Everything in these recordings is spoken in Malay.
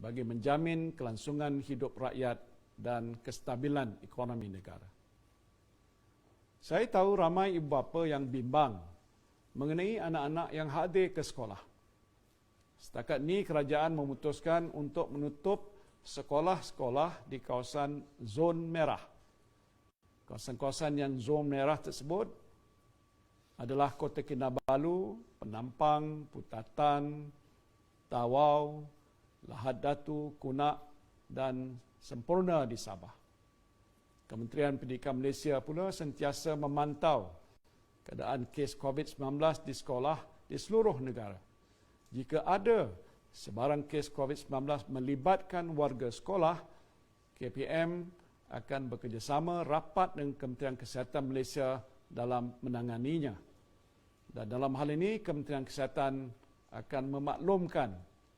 bagi menjamin kelangsungan hidup rakyat dan kestabilan ekonomi negara. Saya tahu ramai ibu bapa yang bimbang mengenai anak-anak yang hadir ke sekolah. Setakat ini kerajaan memutuskan untuk menutup sekolah-sekolah di kawasan zon merah. Kawasan-kawasan yang zon merah tersebut adalah Kota Kinabalu, Penampang, Putatan, Tawau, Lahad Datu, Kunak dan Sempurna di Sabah. Kementerian Pendidikan Malaysia pula sentiasa memantau keadaan kes COVID-19 di sekolah di seluruh negara. Jika ada sebarang kes COVID-19 melibatkan warga sekolah, KPM akan bekerjasama rapat dengan Kementerian Kesihatan Malaysia dalam menanganinya. Dan dalam hal ini, Kementerian Kesihatan akan memaklumkan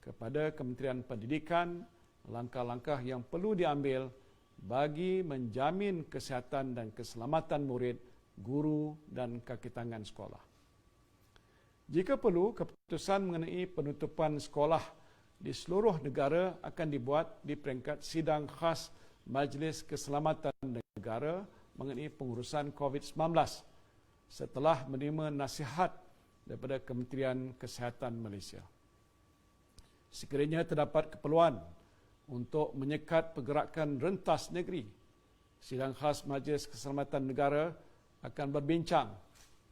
kepada Kementerian Pendidikan langkah-langkah yang perlu diambil bagi menjamin kesihatan dan keselamatan murid, guru dan kaki tangan sekolah. Jika perlu, keputusan mengenai penutupan sekolah di seluruh negara akan dibuat di peringkat sidang khas Majlis Keselamatan Negara mengenai pengurusan COVID-19 setelah menerima nasihat daripada Kementerian Kesihatan Malaysia. Sekiranya terdapat keperluan untuk menyekat pergerakan rentas negeri, sidang khas Majlis Keselamatan Negara akan berbincang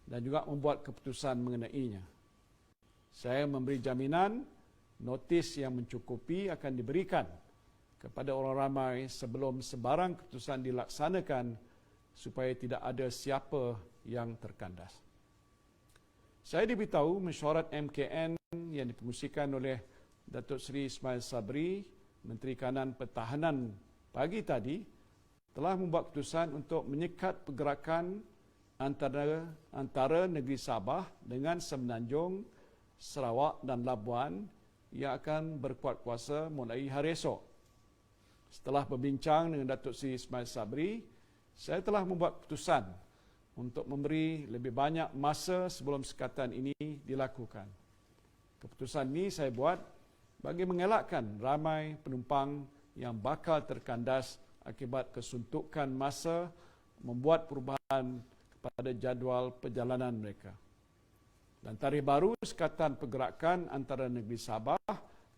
dan juga membuat keputusan mengenainya. Saya memberi jaminan notis yang mencukupi akan diberikan kepada orang ramai sebelum sebarang keputusan dilaksanakan supaya tidak ada siapa yang terkandas. Saya diberitahu mesyuarat MKN yang dipengusikan oleh Datuk Seri Ismail Sabri, Menteri Kanan Pertahanan pagi tadi, telah membuat keputusan untuk menyekat pergerakan antara negeri Sabah dengan Semenanjung, Sarawak dan Labuan yang akan berkuat kuasa mulai hari esok. Setelah berbincang dengan Datuk Seri Ismail Sabri, saya telah membuat keputusan untuk memberi lebih banyak masa sebelum sekatan ini dilakukan. Keputusan ini saya buat bagi mengelakkan ramai penumpang yang bakal terkandas akibat kesuntukan masa membuat perubahan kepada jadual perjalanan mereka. Dan tarikh baru sekatan pergerakan antara negeri Sabah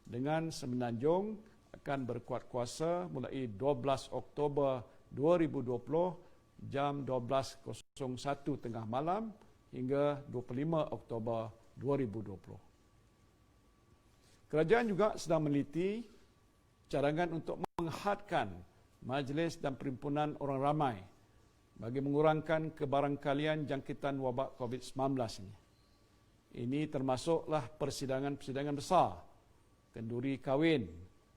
dengan Semenanjung akan berkuat kuasa mulai 12 Oktober 2020 jam 12.01 tengah malam hingga 25 Oktober 2020. Kerajaan juga sedang meneliti cadangan untuk menghadkan majlis dan perhimpunan orang ramai bagi mengurangkan kebarangkalian jangkitan wabak COVID-19 ini. Ini termasuklah persidangan-persidangan besar, kenduri kahwin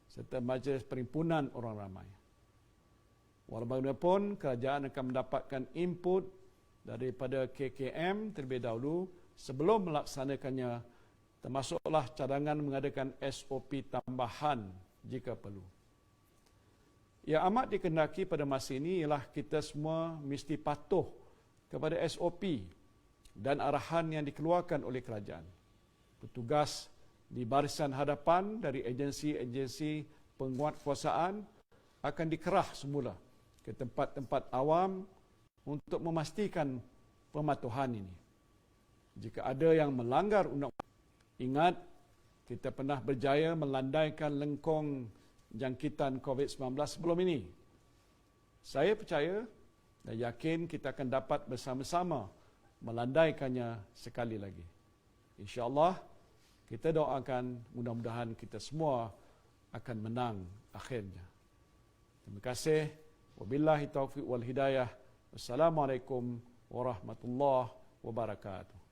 serta majlis perhimpunan orang ramai. Walaupun kerajaan akan mendapatkan input daripada KKM terlebih dahulu sebelum melaksanakannya, termasuklah cadangan mengadakan SOP tambahan jika perlu. Yang amat dikehendaki pada masa ini ialah kita semua mesti patuh kepada SOP dan arahan yang dikeluarkan oleh kerajaan. Petugas di barisan hadapan dari agensi-agensi penguatkuasaan akan dikerah semula ke tempat-tempat awam untuk memastikan pematuhan ini. Jika ada yang melanggar undang-undang, ingat kita pernah berjaya melandaikan lengkung jangkitan COVID-19 sebelum ini. Saya percaya dan yakin kita akan dapat bersama-sama melandaikannya sekali lagi. InsyaAllah, kita doakan mudah-mudahan kita semua akan menang akhirnya. Terima kasih. Wabillahi taufiq wal hidayah. Wassalamualaikum warahmatullahi wabarakatuh.